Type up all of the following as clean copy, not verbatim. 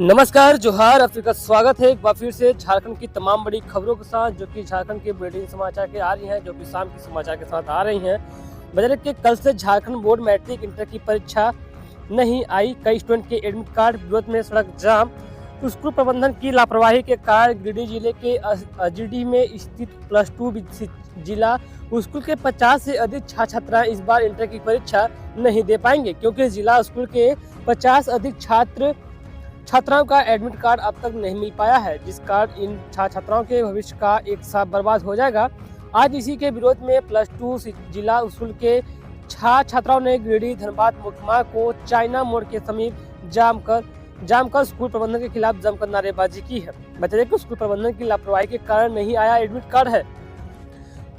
नमस्कार, जोहार, आपका स्वागत है एक बार फिर से झारखंड की तमाम बड़ी खबरों के साथ, जो कि झारखंड के ब्रेकिंग समाचार के आ रही हैं, जो कि शाम के समाचार के साथ आ रही हैं। बता के कल से झारखंड बोर्ड मैट्रिक इंटर की परीक्षा नहीं आई। कई स्टूडेंट के एडमिट कार्ड विरोध में सड़क जाम। स्कूल प्रबंधन की लापरवाही के कारण गिरिडीह जिले के अजीडीह में स्थित +2 जिला स्कूल के 50 से अधिक छात्र छात्राएं इस बार इंटर की परीक्षा नहीं दे पाएंगे, क्योंकि जिला स्कूल के 50 अधिक छात्राओं का एडमिट कार्ड अब तक नहीं मिल पाया है, जिस कारण इन छात्राओं के भविष्य का एक साल बर्बाद हो जाएगा। आज इसी के विरोध में +2 जिला स्कूल के छात्राओं ने गिरिडीह धनबाद मुख्य मार्ग को चाइना मोड़ के समीप जाम कर स्कूल प्रबंधन के खिलाफ जमकर नारेबाजी की है। बता दें कि स्कूल प्रबंधन की लापरवाही के कारण नहीं आया एडमिट कार्ड है।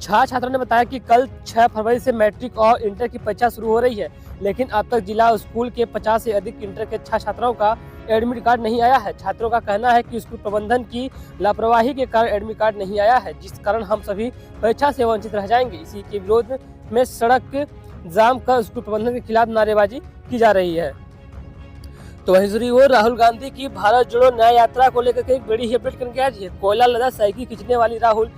छात्रों ने बताया कि कल 6 फरवरी से मैट्रिक और इंटर की परीक्षा शुरू हो रही है, लेकिन अब तक जिला स्कूल के 50 से अधिक इंटर के छात्रों का एडमिट कार्ड नहीं आया है। छात्रों का कहना है कि स्कूल प्रबंधन की लापरवाही के कारण एडमिट कार्ड नहीं आया है, जिस कारण हम सभी परीक्षा से वंचित रह जाएंगे। इसी के विरोध में सड़क जाम कर स्कूल प्रबंधन के खिलाफ नारेबाजी की जा रही है। तो वहीं दूसरी ओर राहुल गांधी की भारत जोड़ो न्याय यात्रा को लेकर एक बड़ी अपडेट करके आई है। कोयला लदा साइकिल खींचने वाली राहुल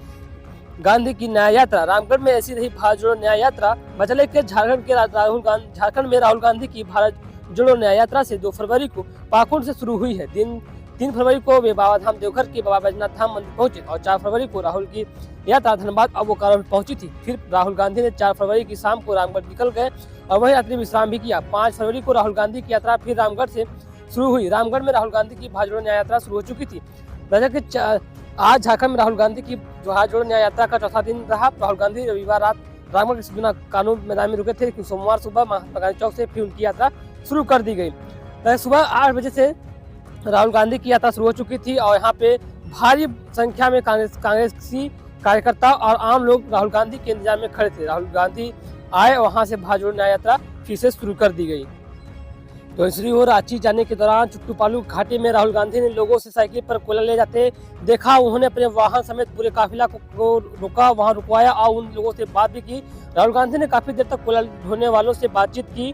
गांधी की न्याय यात्रा। रामगढ़ में ऐसी रही भारत जोड़ो न्याय यात्रा। बचले के झारखंड में राहुल गांधी की भारत जोड़ो न्याय यात्रा से 2 फरवरी को पाकुंड से शुरू हुई है। 3 फरवरी को वे बाबा धाम देवघर के बाबा बैजनाथ धाम मंदिर पहुंचे और 4 फरवरी को राहुल की यात्रा धनबाद और बोकारो में पहुंची थी। फिर राहुल गांधी ने 4 फरवरी की शाम को रामगढ़ निकल गए और वहीं रात्रि विश्राम भी किया। 5 फरवरी को राहुल गांधी की यात्रा फिर रामगढ़ से शुरू हुई। रामगढ़ में राहुल गांधी की भारत जोड़ो न्याय यात्रा शुरू हो चुकी थी। आज झारखंड में राहुल गांधी की भारत जोड़ो न्याय यात्रा का चौथा दिन रहा। राहुल गांधी रविवार रात रामगढ़ के बिना कानून मैदान में रुके थे, लेकिन सोमवार सुबह महात्मा गांधी चौक से फिर उनकी यात्रा शुरू कर दी गई। सुबह 8 बजे से राहुल गांधी की यात्रा शुरू हो चुकी थी और यहाँ पे भारी संख्या में कांग्रेसी कार्यकर्ता और आम लोग राहुल गांधी के इंतजार में खड़े थे। राहुल गांधी आए, वहां से भारत जोड़ो न्याय यात्रा फिर से शुरू कर दी गई। तो दूसरी ओर रांची जाने के दौरान चुट्टूपालू घाटी में राहुल गांधी ने लोगों से साइकिल पर कोयला ले जाते देखा। उन्होंने अपने वाहन समेत पूरे काफिला को रोका, वहां रुकवाया और उन लोगों से बात भी की। राहुल गांधी ने काफी देर तक कोयला ढोने वालों से बातचीत की।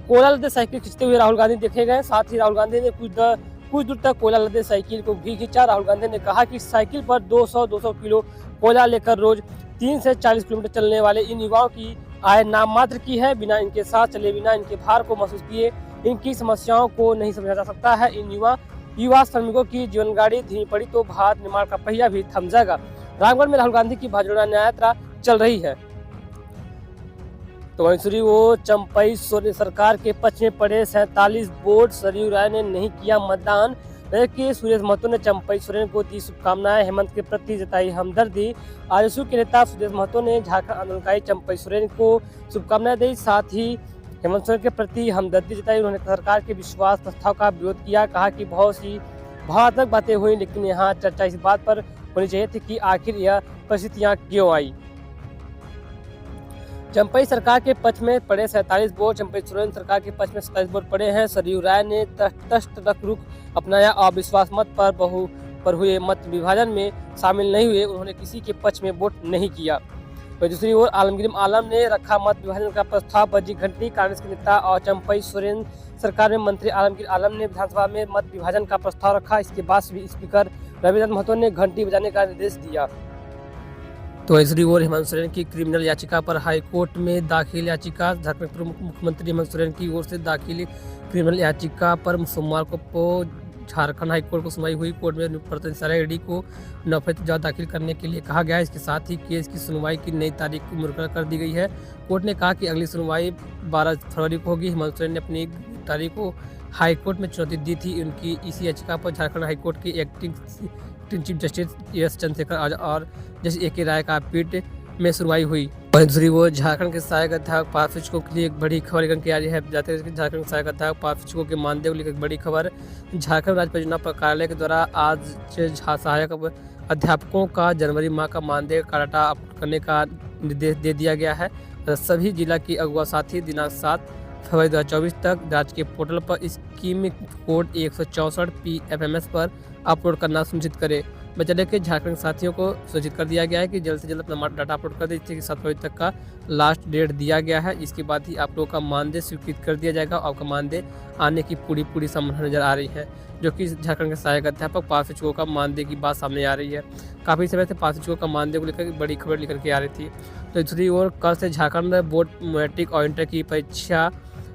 कोयला लदे साइकिल खींचते हुए राहुल गांधी देखे गए। साथ ही राहुल गांधी ने कुछ दूर तक कोयला लदे साइकिल को भी खींचा। राहुल गांधी ने कहा कि साइकिल पर 200 किलो कोयला लेकर रोज 30 से 40 किलोमीटर चलने वाले इन युवाओं की आय नाम मात्र की है। बिना इनके साथ चले, बिना इनके भार को महसूस किए इनकी समस्याओं को नहीं समझा जा सकता है। इन युवा श्रमिकों की जीवन गाड़ी धीमी पड़ी तो भारत निर्माण का पहिया भी थम जाएगा। रामगढ़ में राहुल गांधी की भारत जोड़ो न्याय यात्रा चल रही है। तो वहीं वो चंपई सोरेन सरकार के पक्ष में पड़े 47 वोट। सरयू राय ने नहीं किया मतदान, जबकि सुरेश महतो ने चंपई सोरेन को दी शुभकामनाएं। हेमंत के प्रति जताई हमदर्दी। आरएसयू के नेता सुरेश महतो ने झारखंड आंदोलनकारी चंपई सोरेन को शुभकामनाएं दी। साथ ही हेमंत सोरेन के प्रति हमदर्दी जताई। उन्होंने सरकार के विश्वास प्रस्ताव का विरोध किया। कहा कि बहुत सी भावनात्मक बातें हुई, लेकिन यहाँ चर्चा इस बात पर होनी चाहिए थी कि आखिर यह परिस्थितियाँ क्यों आई। चंपई सरकार के पक्ष में पड़े 47 वोट। चंपई सोरेन सरकार के पक्ष में 27 वोट पड़े हैं। सरयू राय ने तटस्थ रुख अपनाया और विश्वास मत पर हुए मत विभाजन में शामिल नहीं हुए। उन्होंने किसी के पक्ष में वोट नहीं किया। तो दूसरी ओर आलमगीर आलम ने रखा मत विभाजन का प्रस्ताव। बजी घंटी। कांग्रेस के नेता और चंपई सोरेन सरकार में मंत्री आलमगीर आलम ने विधानसभा में मत विभाजन का प्रस्ताव रखा। इसके बाद स्पीकर रविन्द्र महतो ने घंटी बजाने का निर्देश दिया। तो दूसरी ओर हेमंत सोरेन की क्रिमिनल याचिका पर हाईकोर्ट में दाखिल याचिका। झारखंड मुख्यमंत्री हेमंत सोरेन की ओर से दाखिल क्रिमिनल याचिका पर सोमवार को झारखंड हाईकोर्ट को सुनवाई हुई। कोर्ट में प्रतिनिधि ईडी को 9 फरवरी तक दाखिल करने के लिए कहा गया है। इसके साथ ही केस की सुनवाई की नई तारीख को मुकर्रर कर दी गई है। कोर्ट ने कहा कि अगली सुनवाई 12 फरवरी को होगी। हेमंत सोरेन ने अपनी तारीख को हाईकोर्ट में चुनौती दी थी। उनकी इसी याचिका पर झारखंड हाईकोर्ट के acting chief justice S Chandrashekhar और जस्टिस ए.के. राय का पीठ में सुनवाई हुई। दूसरी ओर झारखंड के सहायक अध्यापक पार्थ शिक्षकों के लिए एक बड़ी खबर लेकर के आ रही है। जाते हैं झारखंड के सहायक अध्यापक पार्थ शिक्षकों के मानदेय को लेकर एक बड़ी खबर। झारखंड राज्य परियोजना कार्यालय के द्वारा आज सहायक अध्यापकों का जनवरी माह का मानदेय का डाटा अपलोड करने का निर्देश दे दिया गया है। सभी जिला की अगुआ साथी दिनांक 7 फरवरी 2024 तक राज्य के पोर्टल पर स्कीम कोड 164 PFMS पर अपलोड करना सुनिश्चित करें। बचाने के झारखंड के साथियों को सूचित कर दिया गया है कि जल्द से जल्द अपना डाटा अपलोड कर दें, जिससे कि 7 फरवरी तक का लास्ट डेट दिया गया है। इसके बाद ही आप लोगों का मानदेय स्वीकृत कर दिया जाएगा और आपका मानदेय आने की पूरी संभावना नजर आ रही है, जो कि झारखंड के सहायक अध्यापक पार्थ शिक्षकों का मानदेय की बात सामने आ रही है। काफ़ी समय से पार्थ शिक्षकों का मानदेय को लेकर बड़ी खबर लेकर के आ रही थी। तो दूसरी ओर कल से झारखंड बोर्ड मैट्रिक और इंटर की परीक्षा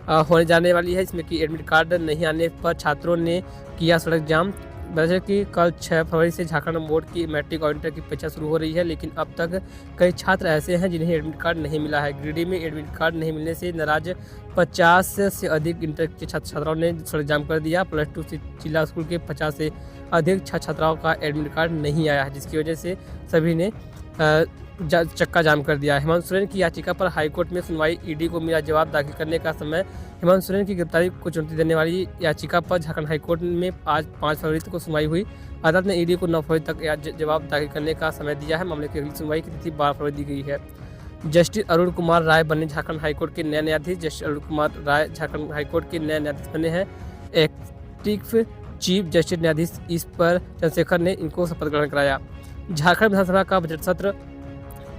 होने जाने वाली है, इसमें कि एडमिट कार्ड नहीं आने पर छात्रों ने किया सड़क जाम। वैसे कि कल 6 फरवरी से झारखंड बोर्ड की मैट्रिक और इंटर की परीक्षा शुरू हो रही है, लेकिन अब तक कई छात्र ऐसे हैं जिन्हें एडमिट कार्ड नहीं मिला है। गिरिडीह में एडमिट कार्ड नहीं मिलने से नाराज 50 से अधिक इंटर के छात्र छात्राओं ने सड़क जाम कर दिया। +2 से जिला स्कूल के 50 से अधिक छात्र छात्राओं का एडमिट कार्ड नहीं आया है, जिसकी वजह से सभी ने चक्का जाम कर दिया। हेमंत सोरेन की याचिका पर हाईकोर्ट में सुनवाई। ईडी को मिला जवाब दाखिल करने का समय। हेमंत सोरेन की गिरफ्तारी को चुनौती देने वाली याचिका पर झारखंड हाईकोर्ट में आज 5 फरवरी को सुनवाई हुई। अदालत ने ईडी को 9 फरवरी तक जवाब दाखिल करने का समय दिया है। मामले की अगली सुनवाई की तिथि 12 फरवरी दी गई है। जस्टिस अरुण कुमार राय बने झारखंड हाईकोर्ट के नए न्यायाधीश। जस्टिस अरुण कुमार राय झारखंड हाईकोर्ट के नए न्यायाधीश बने हैं। एक्टिव चीफ जस्टिस न्यायाधीश इस पर चंद्रशेखर ने इनको शपथ ग्रहण कराया। झारखंड विधानसभा का बजट सत्र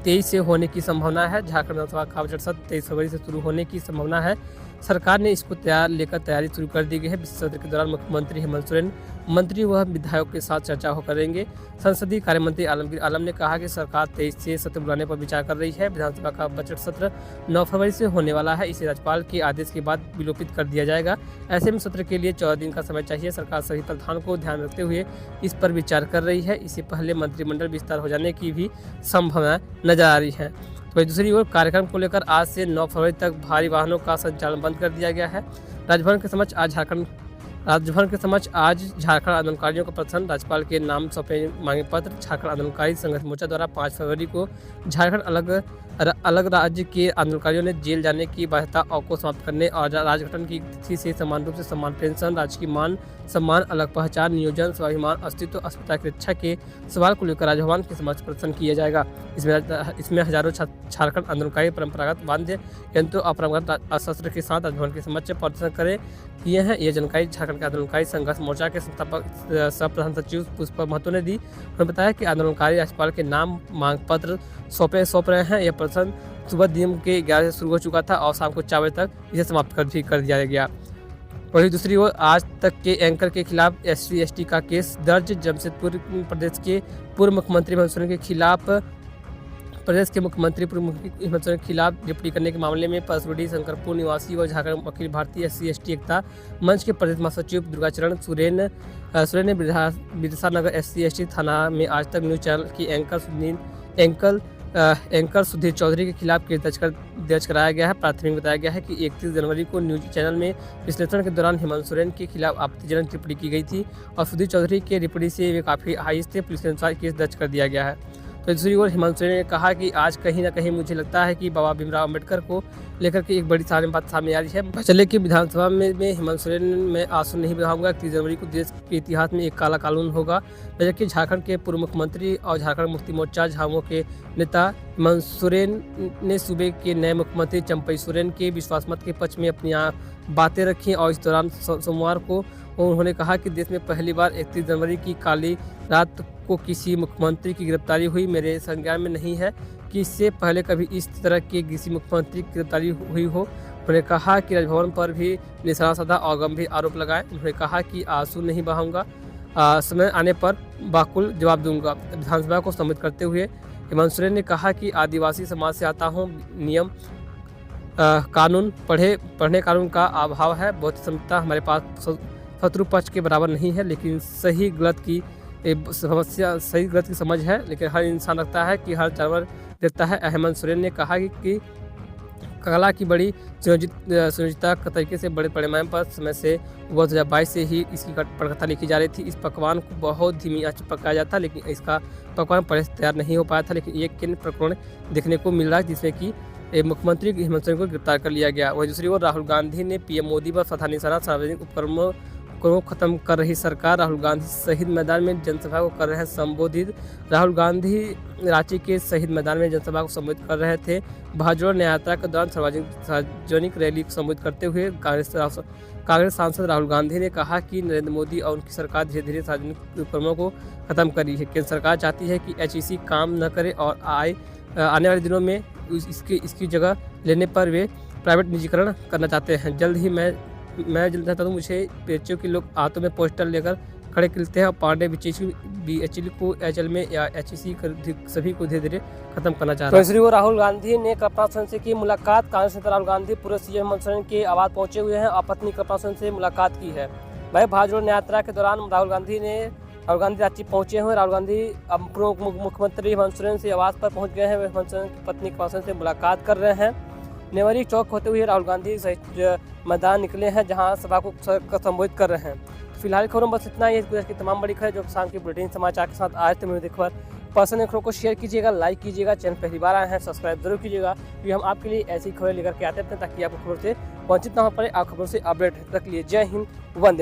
23 से होने की संभावना है। झारखंड विधानसभा का बजट सत्र 23 फरवरी से शुरू होने की संभावना है। सरकार ने इसको लेकर तैयारी शुरू कर दी गई है। सत्र के दौरान मुख्यमंत्री हेमंत सोरेन मंत्री व विधायकों के साथ चर्चा करेंगे। संसदीय कार्य मंत्री आलमगीर आलम ने कहा कि सरकार 23 से सत्र बुलाने पर विचार कर रही है। विधानसभा का बजट सत्र 9 फरवरी से होने वाला है। इसे राज्यपाल के आदेश के बाद विलोपित कर दिया जाएगा। ऐसे में सत्र के लिए 14 दिन का समय चाहिए। सरकार सभी प्रावधानों को ध्यान रखते हुए इस पर विचार कर रही है। इससे पहले मंत्रिमंडल विस्तार हो जाने की भी संभावना नजर आ रही है। तो दूसरी ओर कार्यक्रम को लेकर आज से 9 फरवरी तक भारी वाहनों का संचालन बंद कर दिया गया है। राजभवन के समक्ष आज झारखंड आंदोलनकारियों का प्रदर्शन। राज्यपाल के नाम सौंपे मांगे पत्र। झारखंड आंदोलनकारी संघर्ष मोर्चा द्वारा 5 फरवरी को झारखंड अलग राज्य के आंदोलनकारियों ने जेल जाने की बाध्यता को समाप्त करने और राजगठन की तिथि से समान रूप से समान पेंशन, राजकीय मान सम्मान, अलग पहचान, नियोजन, स्वाभिमान, अस्तित्व, अस्मिता की रक्षा के सवाल को लेकर राजभवन के समक्ष प्रदर्शन किया जाएगा। इसमें हजारों झारखंड आंदोलनकारी परंपरागत वाद्य यंत्रों और परंपरागत शस्त्र के साथ राजभवन के समक्ष प्रदर्शन किए हैं। यह जानकारी झारखंड के आंदोलनकारी संघर्ष मोर्चा के संस्थापक सह प्रधान सचिव पुष्पा महतो ने दी। उन्होंने बताया कि आंदोलनकारी राज्यपाल के नाम मांग पत्र सौंप रहे हैं। यह प्रदर्शन सुबह दिन के 11 से शुरू हो चुका था और शाम को 4 बजे तक इसे समाप्त कर दिया गया। वहीं दूसरी ओर आज तक के एंकर के खिलाफ SC/ST का केस दर्ज। जमशेदपुर प्रदेश के पूर्व मुख्यमंत्री हेमंत सोरेन के खिलाफ डिप्टी करने के मामले में परसुडी शंकरपुर निवासी व झारखंड अखिल भारतीय SC/ST एकता मंच के प्रदेश महासचिव दुर्गाचरण सोरेन ने बिरसानगर SC/ST थाना में आज तक न्यूज चैनल की एंकर सुधीर चौधरी के खिलाफ केस दर्ज कराया गया है। प्राथमिक बताया गया है कि 31 जनवरी को न्यूज चैनल में विश्लेषण के दौरान हेमंत सोरेन के खिलाफ आपत्तिजनक टिप्पणी की गई थी और सुधीर चौधरी के टिप्पणी से वे काफ़ी आहिस्ते थे। पुलिस के अनुसार केस दर्ज कर दिया गया है। तो दूसरी ओर हेमंत सोरेन ने कहा कि आज कहीं ना कहीं मुझे लगता है कि बाबा भीमराव अम्बेडकर को लेकर के एक बड़ी बात सामने आ रही है। चले कि विधानसभा में हेमंत सोरेन में आंसू नहीं बहाऊंगा। 30 जनवरी को देश के इतिहास में एक काला कानून होगा। जबकि झारखंड के पूर्व मुख्यमंत्री और झारखंड मुक्ति मोर्चा झामुमो के नेता हेमंत सोरेन ने सूबे के नए मुख्यमंत्री चंपई सोरेन के विश्वास मत के पक्ष में अपनी बातें रखी और इस दौरान सोमवार को उन्होंने कहा कि देश में पहली बार 31 जनवरी की काली रात को किसी मुख्यमंत्री की गिरफ्तारी हुई। मेरे संज्ञान में नहीं है कि इससे पहले कभी इस तरह के किसी मुख्यमंत्री की गिरफ्तारी हुई हो। उन्होंने कहा कि राजभवन पर भी निशाना साधा और गंभीर आरोप लगाए। उन्होंने कहा कि आंसू नहीं बहाऊंगा, समय आने पर बाकुल जवाब दूंगा। विधानसभा को संबोधित करते हुए हेमंत सोरेन ने कहा कि आदिवासी समाज से आता हूँ। नियम कानून पढ़ने कानून का अभाव है। बहुत समझता हमारे पास शत्रु पक्ष के बराबर नहीं है, लेकिन सही गलत की समझ है। लेकिन हर इंसान रखता है कि हर जानवर देखता है। हेमंत सोरेन ने कहा कि कला की बड़ी सुनियोजितता तरीके से बड़े पैमाने पर समय से 2022 से ही इसकी पटकथा लिखी जा रही थी। इस पकवान को बहुत धीमी आंच पर पकाया जाता, लेकिन इसका पकवान पहले से तैयार नहीं हो पाया था। लेकिन एक केंद्र प्रकरण देखने को मिल रहा है जिसमें कि मुख्यमंत्री हेमंत सोरेन को गिरफ्तार कर लिया गया। वहीं दूसरी ओर राहुल गांधी ने PM मोदी पर साधा निशाना। सार्वजनिक उपक्रमों को खत्म कर रही सरकार। राहुल गांधी शहीद मैदान में जनसभा को कर रहे हैं संबोधित। राहुल गांधी रांची के शहीद मैदान में जनसभा को संबोधित कर रहे थे। भारत जोड़ो न्याय यात्रा के दौरान सार्वजनिक रैली को संबोधित करते हुए कांग्रेस सांसद राहुल गांधी ने कहा कि नरेंद्र मोदी और उनकी सरकार धीरे धीरे सार्वजनिक उपक्रमों को खत्म कर रही है। केंद्र सरकार चाहती है कि एचईसी काम न करे और आने वाले दिनों में इसकी जगह लेने पर वे प्राइवेट निजीकरण करना चाहते हैं। जल्द ही मैं जल्द चाहता हूँ, मुझे पेचियों के लोग हाथों में पोस्टर लेकर खड़े खिलते हैं और पांडे बीएचएल को एचएल में या एचईसी सभी को धीरे धीरे खत्म करना चाहते हैं। तो राहुल गांधी ने कल्पना सेन से की मुलाकात। कांग्रेस नेता राहुल गांधी पूरे सीएम हेमंत सोरेन के आवास पहुंचे हुए हैं और पत्नी कल्पना सेन से मुलाकात की है। भाई भारत जोड़ो न्याय यात्रा के दौरान राहुल गांधी रांची पहुंचे हुए। राहुल गांधी अब मुख्यमंत्री हेमंत सोरेन से आवास पर पहुंच गए हैं। हेमंत सोरेन की पत्नी कल्पना सेन से मुलाकात कर रहे हैं। नेवरी चौक होते हुए राहुल गांधी मैदान निकले हैं, जहां सभा को संबोधित कर रहे हैं। फिलहाल खबरों बस इतना ही। गुजरात की तमाम बड़ी खबर जो शाम की बुलेटिन समाचार के साथ आज तक खबर पसंद है खबरों को शेयर कीजिएगा, लाइक कीजिएगा, चैनल पहली बार आए हैं सब्सक्राइब जरूर कीजिएगा, क्योंकि हम आपके लिए ऐसी खबरें लेकर के आते हैं ताकि आपको खबर से वंचित ना हो पाए। आप खबरों से अपडेट रख लिए। जय हिंद, वंदे।